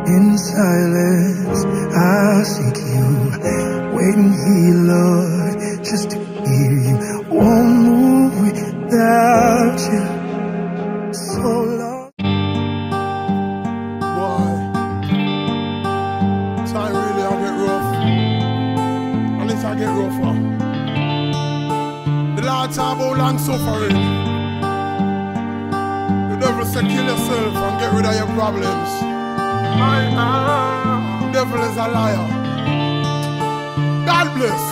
In silence, I seek you. Waiting here, Lord, just to hear you. Won't move without you. So long. Boy, time really I get rough. And it's I get rougher. The Lord talk about long suffering. The devil say kill yourself and get rid of your problems. The devil is a liar. God bless.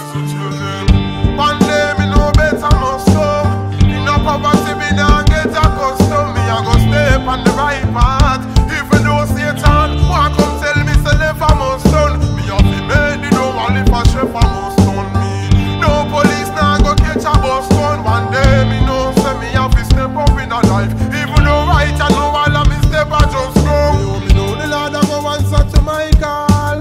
One day me know better must come. In no poverty me nah get accustomed. Me I go step on the right path. Even though Satan want come tell me say left I must done. Me have to make the door and if a chef I must done me. No police nah go catch a bus gun. One day me know say me have to step up in a life. Even though right I know all of me step I just go. Me know the Lord I go answer to my call.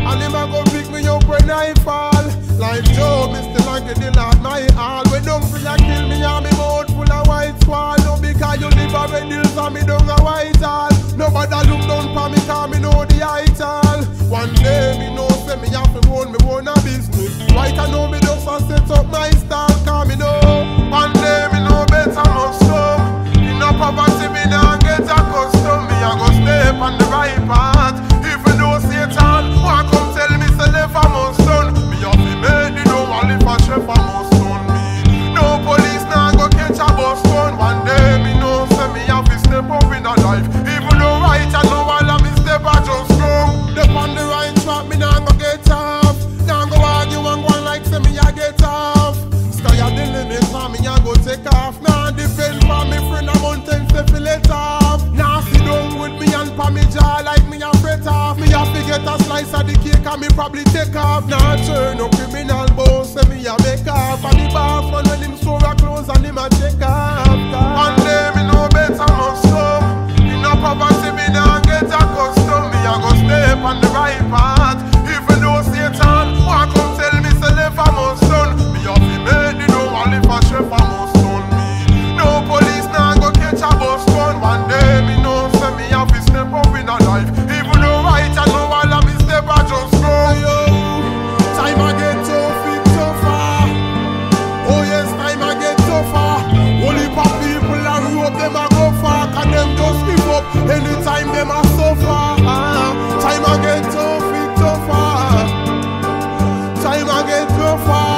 And him a go pick me up when I fall. Like Joe, me still a get the Lord my all. When don't feel like kill me and me mouth full of white squall. No because you live a red hills and me down a white hall. Nobody look down for me cause me know the height all. One day me know say me have to own me own a business. Right I know me just a set up my style cause me know. One day me know better must come. In no poverty me nah get accustomed. Me a go step on the right path. Even though Satan want come tell me say left I must done. Me have to make the door and if a chef I must done me. No police nah go catch a bus gun. One day me know say me have to step up in a life. Even though right I know all of me step I just go. Step on the right track me nah go get off. Nah go argue and go on like say me a get off. Sky at the limit and me a go take off. Nah depend for me friend a mountain say fi let off. Nah sit down with me and pa me jaw like me a fret off. Me have to get a slice of the cake and me probably take off. Nah turn no criminal boss say me a make off. And the boss man when him store a clothes and him a check off. One day me know better must come. In no poverty me nah get accustomed. Me a go step on the right path. Even though Satan want come tell me say left I must done. Me have to make the door and if a chef I must done me. No police nah go catch a bus gun. One day me know say me have to step up in a life. Even though right I know all of me step I just go. Yo, time I get tough, it tougher. Oh yes, time I get tougher. Only for people I rope them a go far. Can them just give up anytime them a suffer. Time I get tough, it tougher. Time I get tougher.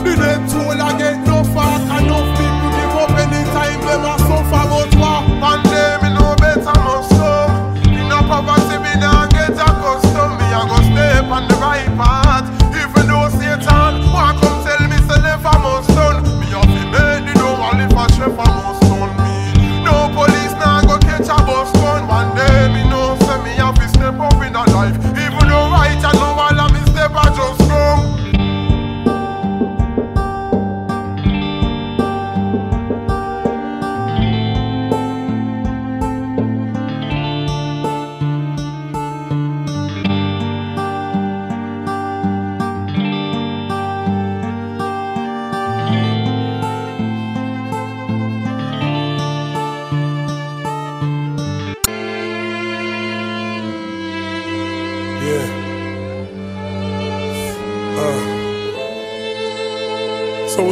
The dead toll I get no far. Can no people give up anytime them a suffer. But what? One day me know better must come. In no poverty me nah get accustomed. Me a go step on the right path. Even though Satan want come tell me say left I must done. Me have to make the door and if a chef I must done me. No police nah go catch a bus gun. One day me know say me have to step up in a life. Even though right I know all of me step I just go.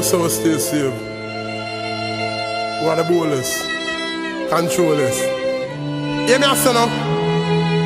So stay safe. What the bowlers? Controllers. Hear me a say now.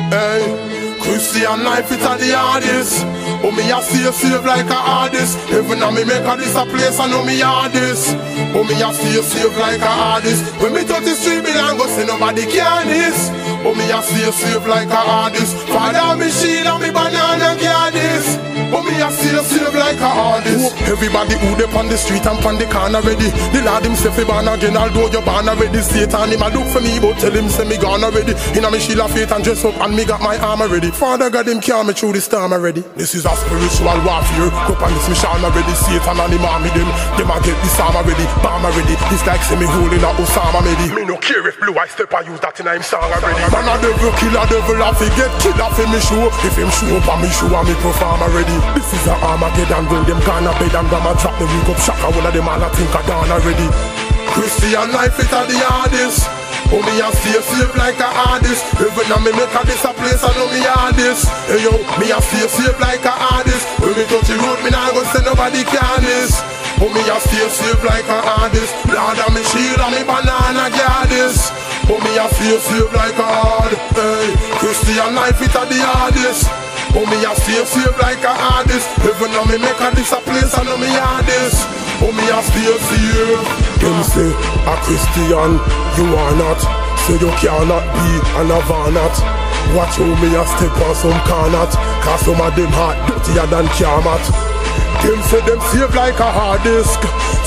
Hey, Christian life it a the hardest. Oh me a stay safe like a artist. Even a me make a this a place I know me hardest. Oh me a stay safe like a artist. When me touch the street me don't go say nobody can this. Oh me a stay safe like a artist. Father me shield and me banana can this. Oh me a stay safe like a artist. Everybody who dey on the street and on the corner ready. The Lord himself he born again although you born already. Satan him a look for me but tell him say me gone already. Inna me shield of faith and dress up and me got my armor ready. Father God him carry me through the storm already. This is a spiritual warfare. Up on this mission already. Satan and him army them a get this armor ready. Bomb already. It's like say me holding a Osama ready. Me no care if blue I step I use that in him song already. Man a devil killer devil I forget killer for me show. If him show up on me show and me perform already. This is a Armageddon when them gonna bed and gonna drop the wake up shock. One of them all I think I done already. Christian life it a the hardest. Oh, me a stay safe like a artist. Even though me make a this a place, I know me hardest. Hey yo, me a stay safe like a artist. When me touch the road, me nah go say nobody can this. Oh, me a stay safe like a artist. Lord, I'm me shield and me banana goddess. Oh, me a stay safe like a hard. Hey, Christian life it a the hardest. Oh, me a stay safe like a artist. Even though me make a this a place, I know me hardest. Oh, me a stay safe. Them say a Christian, you are not. So you cannot be an avanat. Watch how me a step on some carnot. Cause some of them heart dirtier than Kiamat. Them say them save like a hard disk.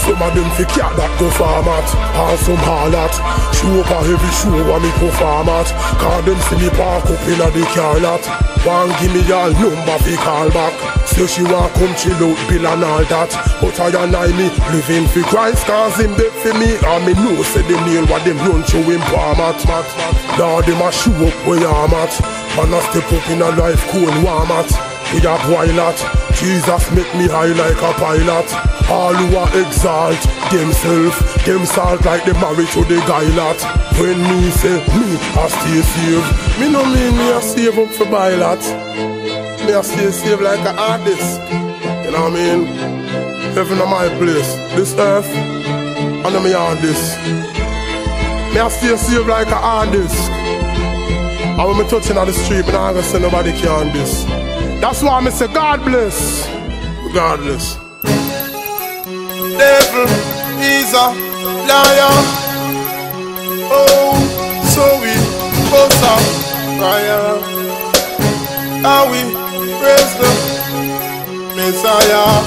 Some of them fi cat that go format. And some harlot show up a heavy show and me perform at. Cause them see me park up in a the car lot. One give me all number fi call back. Say she want come chill out bill and all that. But I and me living fi Christ. Cause him dead for me. And me know say them nail what them run through him format. Lord them a show up where I'm at. Man a step up in a life cool warm at. We a boy lot. Jesus make me high like a pilot. All who are exalt themselves, them salt like they married to the guy lot. When me say me I stay safe, me no mean me a save up for buy lot. Me a stay safe like an artist. You know what I mean? Heaven is my place, this earth, and me on this. Me a stay safe like an artist. And when me touching on the street, me not gonna say nobody can this. That's why I say God bless, regardless. Devil is a liar. Oh, so we both are fire. How we praise the Messiah.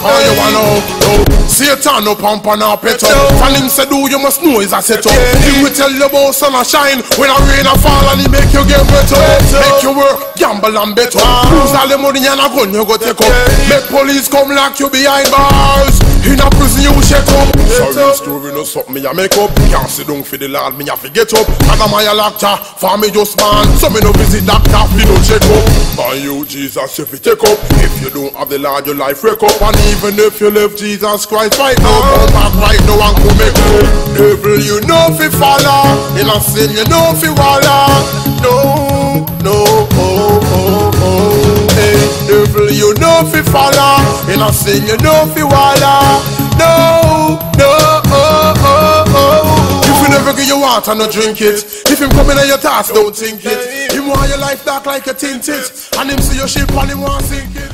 Oh, you wanna know? Satan no pump and a pet up. And him say do you must know is a set up. He will tell you about sun a shine when a rain a fall and he make you get wet up. Make you work, gamble and bet up. Lose all the money and a gun you go take up. Make police come lock you behind bars. In a prison you shut up. Sorry story no something me a make up. Can't sit down for the Lord me a fi get up. And I'm a doctor for me just man. So me no visit doctor fi no check up. And you Jesus if you take up. If you don't have the Lord your life wreck up. And even if you love Jesus Christ right now, come back right now and come make up. Devil you know fi follow. In a sin you know fi wallow. No, no, oh, oh, oh. Hey, devil you know fi follow. In a sin you know fi wallow. No, no, oh, oh, oh. If you never get your water, no drink it. If him coming on your task, don't think it. Him want your life dark like a tinted. And him see your ship and him want sink it.